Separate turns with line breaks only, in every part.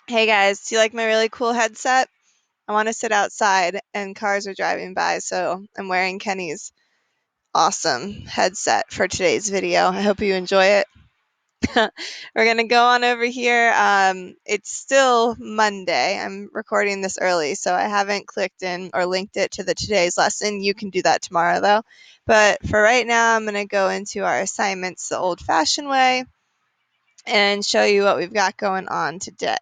Hey guys, do you like my really cool headset? I want to sit outside and cars are driving by, so I'm wearing Kenny's awesome headset for today's video. I hope you enjoy it. We're going to go on over here. It's still Monday. I'm recording this early, so I haven't clicked in or linked it to the today's lesson. You can do that tomorrow though. But for right now, I'm going to go into our assignments the old-fashioned way and show you what we've got going on today.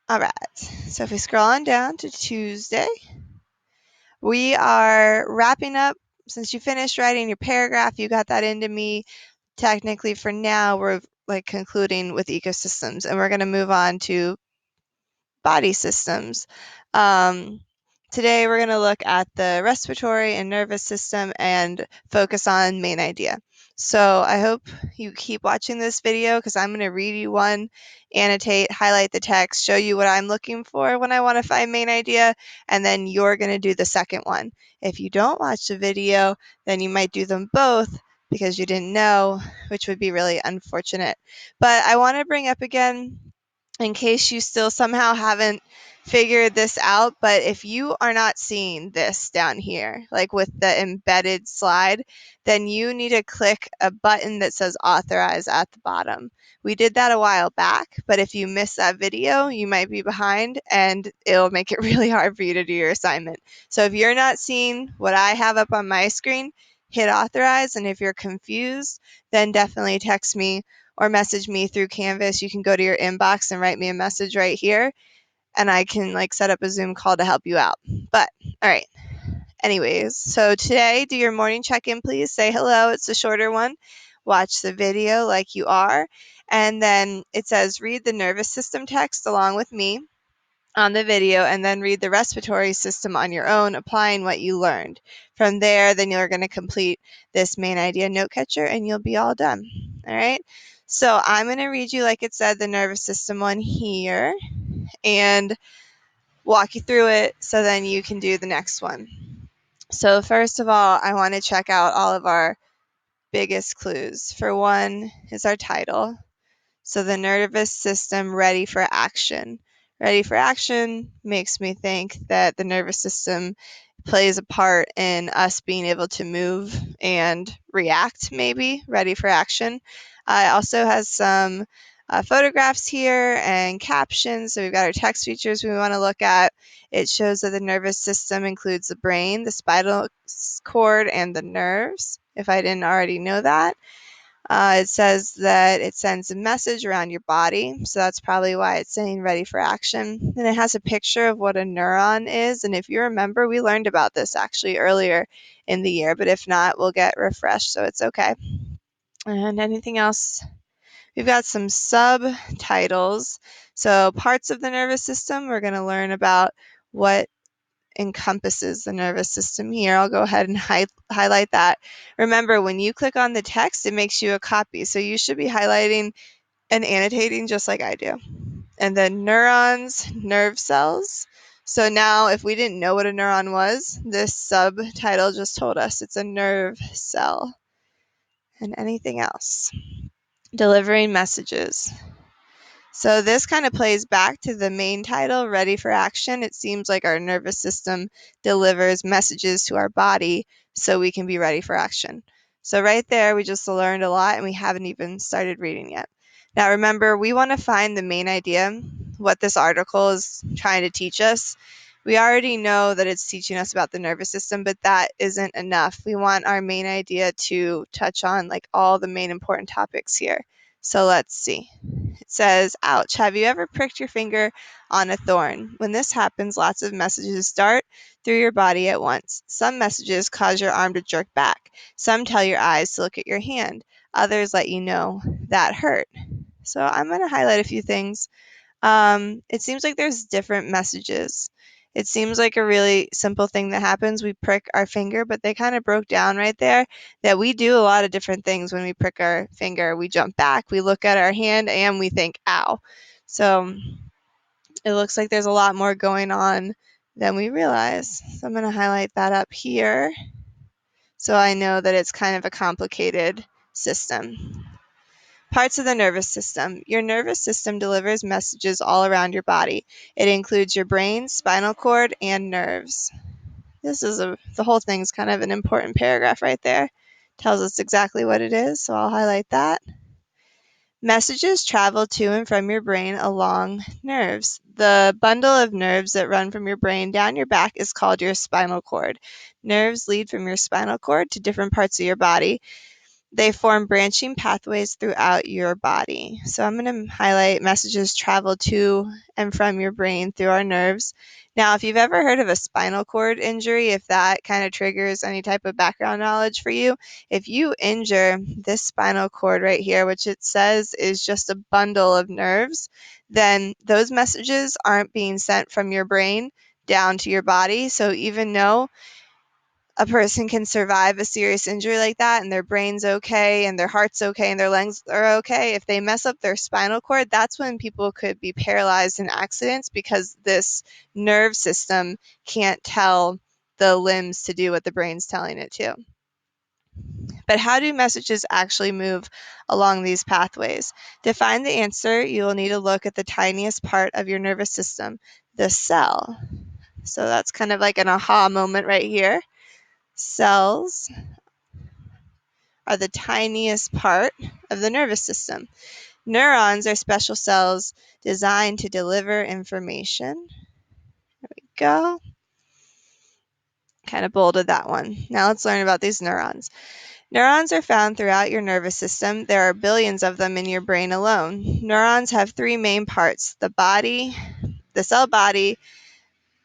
All right, so if we scroll on down to Tuesday, we are wrapping up. Since you finished writing your paragraph, you got that into me. Technically, for now, we're like concluding with ecosystems, and we're going to move on to body systems. Um, Today, we're going to look at the respiratory and nervous system and focus on main idea. So I hope you keep watching this video because I'm going to read you one, annotate, highlight the text, show you what I'm looking for when I want to find main idea, and then you're going to do the second one. If you don't watch the video, then you might do them both because you didn't know, which would be really unfortunate. But I want to bring up again, in case you still somehow haven't figured this out, but if you are not seeing this down here, like with the embedded slide, then you need to click a button that says authorize at the bottom. We did that a while back, but if you miss that video, you might be behind and it'll make it really hard for you to do your assignment. So if you're not seeing what I have up on my screen, hit authorize, and if you're confused, then definitely text me or message me through Canvas. You can go to your inbox and write me a message right here, and I can like set up a Zoom call to help you out. But all right. Anyways, so today, do your morning check-in, please. Say hello. It's a shorter one. Watch the video like you are. And then it says read the nervous system text along with me on the video, and then read the respiratory system on your own, applying what you learned. From there, then you're going to complete this main idea note catcher and you'll be all done. All right. So I'm going to read you, like it said, the nervous system one here and walk you through it so then you can do the next one. So first of all, I want to check out all of our biggest clues. For one is our title. So the nervous system ready for action. Ready for action makes me think that the nervous system plays a part in us being able to move and react, maybe. Ready for action. It also has some photographs here and captions. So we've got our text features we want to look at. It shows that the nervous system includes the brain, the spinal cord, and the nerves, if I didn't already know that. It says that it sends a message around your body, so that's probably why it's saying ready for action. And it has a picture of what a neuron is, and if you remember, we learned about this actually earlier in the year, but if not, we'll get refreshed, so it's okay. And anything else? We've got some subtitles. So parts of the nervous system, we're going to learn about what encompasses the nervous system here. I'll go ahead and highlight that. Remember, when you click on the text, it makes you a copy. So you should be highlighting and annotating just like I do. And then neurons, nerve cells. So now if we didn't know what a neuron was, this subtitle just told us it's a nerve cell. And anything else? Delivering messages. So this kind of plays back to the main title, Ready for Action. It seems like our nervous system delivers messages to our body so we can be ready for action. So right there, we just learned a lot and we haven't even started reading yet. Now remember, we want to find the main idea, what this article is trying to teach us. We already know that it's teaching us about the nervous system, but that isn't enough. We want our main idea to touch on like all the main important topics here. So let's see. It says, ouch, have you ever pricked your finger on a thorn? When this happens, lots of messages dart through your body at once. Some messages cause your arm to jerk back. Some tell your eyes to look at your hand. Others let you know that hurt. So I'm going to highlight a few things. It seems like there's different messages. It seems like a really simple thing that happens. We prick our finger, but they kind of broke down right there that we do a lot of different things when we prick our finger. We jump back, we look at our hand, and we think, ow. So it looks like there's a lot more going on than we realize. So I'm going to highlight that up here so I know that it's kind of a complicated system. Parts of the nervous system. Your nervous system delivers messages all around your body. It includes your brain, spinal cord, and nerves. The whole thing's kind of an important paragraph right there. Tells us exactly what it is, so I'll highlight that. Messages travel to and from your brain along nerves. The bundle of nerves that run from your brain down your back is called your spinal cord. Nerves lead from your spinal cord to different parts of your body. They form branching pathways throughout your body. So I'm going to highlight messages travel to and from your brain through our nerves. Now, if you've ever heard of a spinal cord injury, if that kind of triggers any type of background knowledge for you, if you injure this spinal cord right here, which it says is just a bundle of nerves, then those messages aren't being sent from your brain down to your body. So even though a person can survive a serious injury like that and their brain's okay and their heart's okay and their lungs are okay, if they mess up their spinal cord, that's when people could be paralyzed in accidents because this nerve system can't tell the limbs to do what the brain's telling it to. But how do messages actually move along these pathways? To find the answer, you will need to look at the tiniest part of your nervous system, the cell. So that's kind of like an aha moment right here. Cells are the tiniest part of the nervous system. Neurons are special cells designed to deliver information. There we go. Kind of bolded that one. Now let's learn about these neurons. Neurons are found throughout your nervous system. There are billions of them in your brain alone. Neurons have three main parts: the cell body,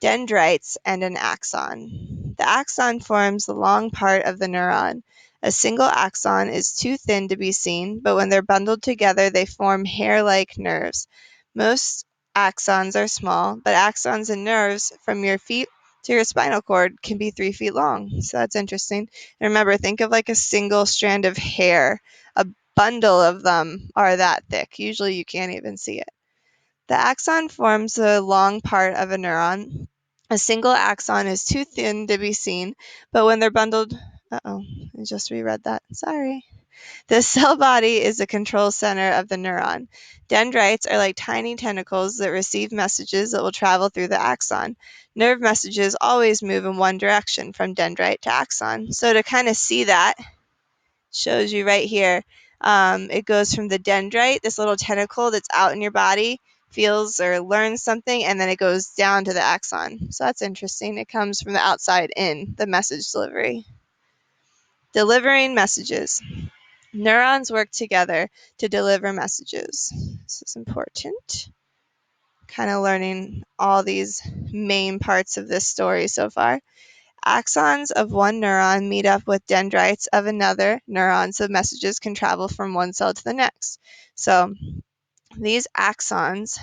dendrites, and an axon. The axon forms the long part of the neuron. A single axon is too thin to be seen, but when they're bundled together, they form hair-like nerves. Most axons are small, but axons and nerves from your feet to your spinal cord can be 3 feet long. So that's interesting. And remember, think of like a single strand of hair. A bundle of them are that thick. Usually you can't even see it. The axon forms the long part of a neuron. A single axon is too thin to be seen, but when they're bundled, I just reread that. Sorry. The cell body is the control center of the neuron. Dendrites are like tiny tentacles that receive messages that will travel through the axon. Nerve messages always move in one direction, from dendrite to axon. So to kind of see that, shows you right here. It goes from the dendrite, this little tentacle that's out in your body, feels or learns something, and then it goes down to the axon. So that's interesting. It comes from the outside in, the message delivery. Delivering messages. Neurons work together to deliver messages. This is important. Kind of learning all these main parts of this story so far. Axons of one neuron meet up with dendrites of another neuron, so messages can travel from one cell to the next. So these axons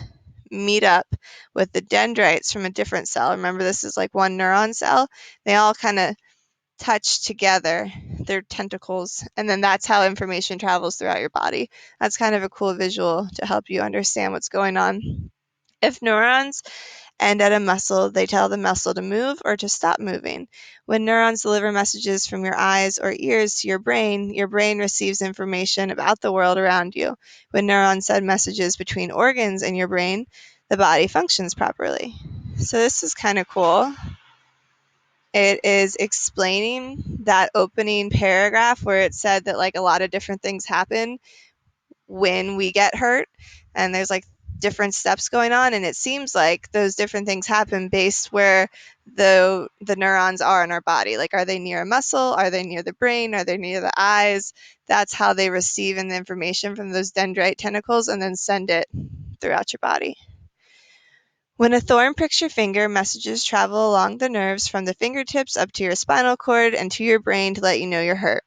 meet up with the dendrites from a different cell. Remember, this is like one neuron cell. They all kind of touch together, their tentacles, and then that's how information travels throughout your body. That's kind of a cool visual to help you understand what's going on. If neurons end at a muscle, they tell the muscle to move or to stop moving. When neurons deliver messages from your eyes or ears to your brain receives information about the world around you. When neurons send messages between organs in your brain, the body functions properly. So this is kind of cool. It is explaining that opening paragraph where it said that like a lot of different things happen when we get hurt, and there's like different steps going on, and it seems like those different things happen based where the neurons are in our body. Like, are they near a muscle? Are they near the brain? Are they near the eyes? That's how they receive the information from those dendrite tentacles and then send it throughout your body. When a thorn pricks your finger, messages travel along the nerves from the fingertips up to your spinal cord and to your brain to let you know you're hurt.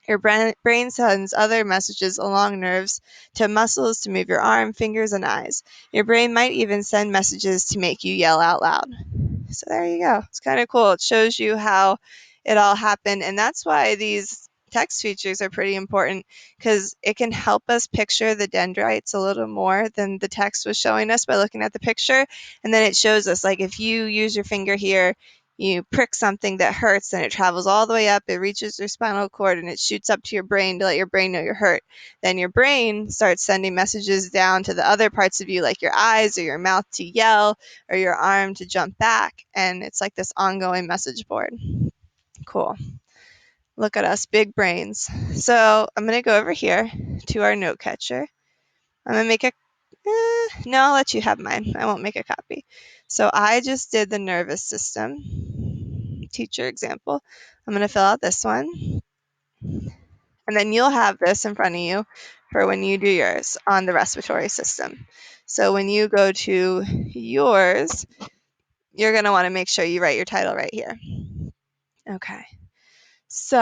Your brain sends other messages along nerves to muscles to move your arm, fingers, and eyes. Your brain might even send messages to make you yell out loud. So there you go. It's kind of cool. It shows you how it all happened, and that's why these text features are pretty important, because it can help us picture the dendrites a little more than the text was showing us by looking at the picture. And then it shows us, like, if you use your finger here, you prick something that hurts and it travels all the way up, it reaches your spinal cord and it shoots up to your brain to let your brain know you're hurt. Then your brain starts sending messages down to the other parts of you, like your eyes or your mouth to yell or your arm to jump back. And it's like this ongoing message board. Cool. Look at us, big brains. So I'm going to go over here to our note catcher. I'm going to make a, no, I'll let you have mine. I won't make a copy. So I just did the nervous system teacher example. I'm going to fill out this one. And then you'll have this in front of you for when you do yours on the respiratory system. So when you go to yours, you're going to want to make sure you write your title right here. Okay. So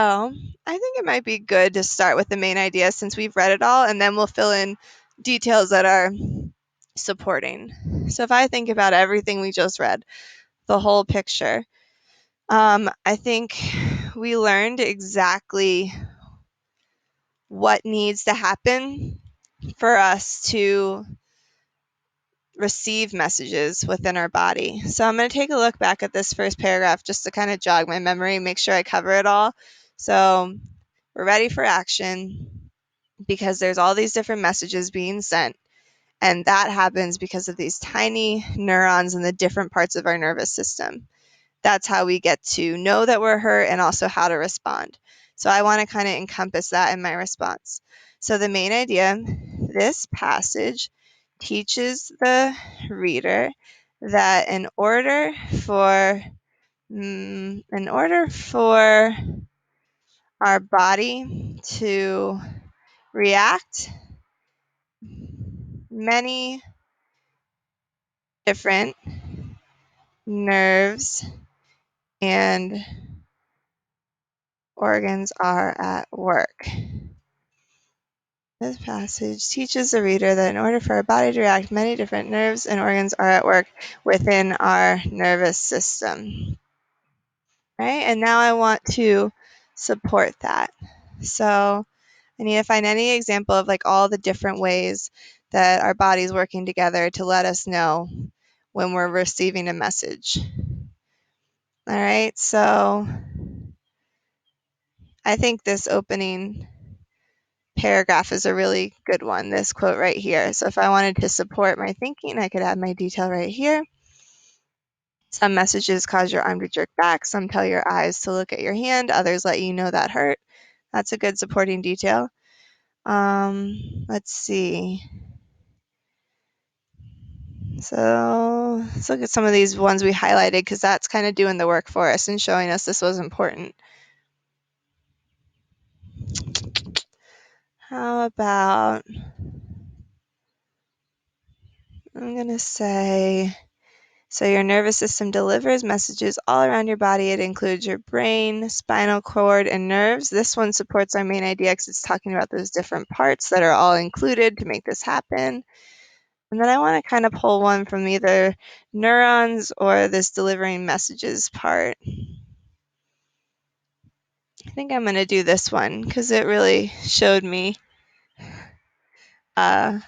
I think it might be good to start with the main idea since we've read it all, and then we'll fill in details that are supporting. So if I think about everything we just read, the whole picture, I think we learned exactly what needs to happen for us to receive messages within our body. So I'm going to take a look back at this first paragraph just to kind of jog my memory, make sure I cover it all. So we're ready for action because there's all these different messages being sent. And that happens because of these tiny neurons in the different parts of our nervous system. That's how we get to know that we're hurt and also how to respond. So I want to kind of encompass that in my response. So the main idea, this passage teaches the reader that in order for our body to react, many different nerves and organs are at work. This passage teaches the reader that in order for our body to react, many different nerves and organs are at work within our nervous system. Right? And now I want to support that. So I need to find any example of like all the different ways that our body's working together to let us know when we're receiving a message. All right, so I think this opening paragraph is a really good one, this quote right here. So if I wanted to support my thinking, I could add my detail right here. Some messages cause your arm to jerk back. Some tell your eyes to look at your hand. Others let you know that hurt. That's a good supporting detail. Let's see. So let's look at some of these ones we highlighted because that's kind of doing the work for us and showing us this was important. How about, I'm going to say, so your nervous system delivers messages all around your body. It includes your brain, spinal cord, and nerves. This one supports our main idea because it's talking about those different parts that are all included to make this happen. And then I want to kind of pull one from either neurons or this delivering messages part. I think I'm going to do this one because it really showed me how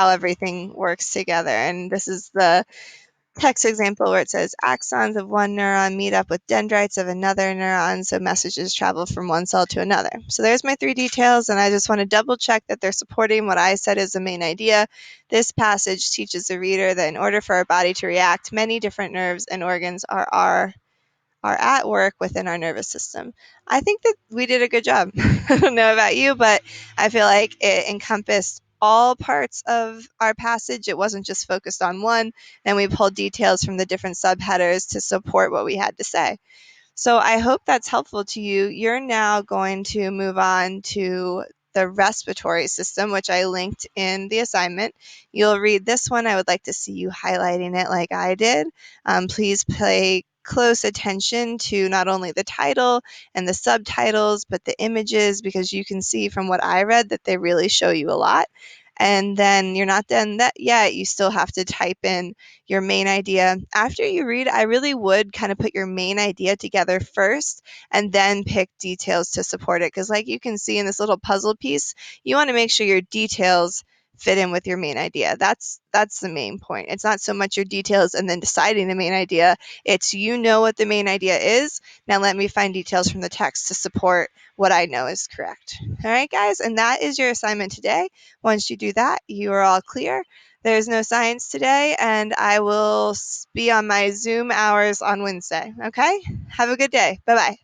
everything works together. And this is the text example where it says axons of one neuron meet up with dendrites of another neuron, so messages travel from one cell to another. So there's my three details, and I just want to double check that they're supporting what I said is the main idea. This passage teaches the reader that in order for our body to react, many different nerves and organs are at work within our nervous system. I think that we did a good job. I don't know about you, but I feel like it encompassed all parts of our passage. It wasn't just focused on one, and we pulled details from the different subheaders to support what we had to say. So I hope that's helpful to you. You're now going to move on to the respiratory system, which I linked in the assignment. You'll read this one. I would like to see you highlighting it like I did. Please pay close attention to not only the title and the subtitles, but the images, because you can see from what I read that they really show you a lot. And then you're not done that yet. You still have to type in your main idea. After you read, I really would kind of put your main idea together first and then pick details to support it. Because like you can see in this little puzzle piece, you want to make sure your details fit in with your main idea. That's the main point. It's not so much your details and then deciding the main idea. It's you know what the main idea is. Now let me find details from the text to support what I know is correct. All right, guys, and that is your assignment today. Once you do that, you are all clear. There's no science today, and I will be on my Zoom hours on Wednesday. Okay? Have a good day. Bye-bye.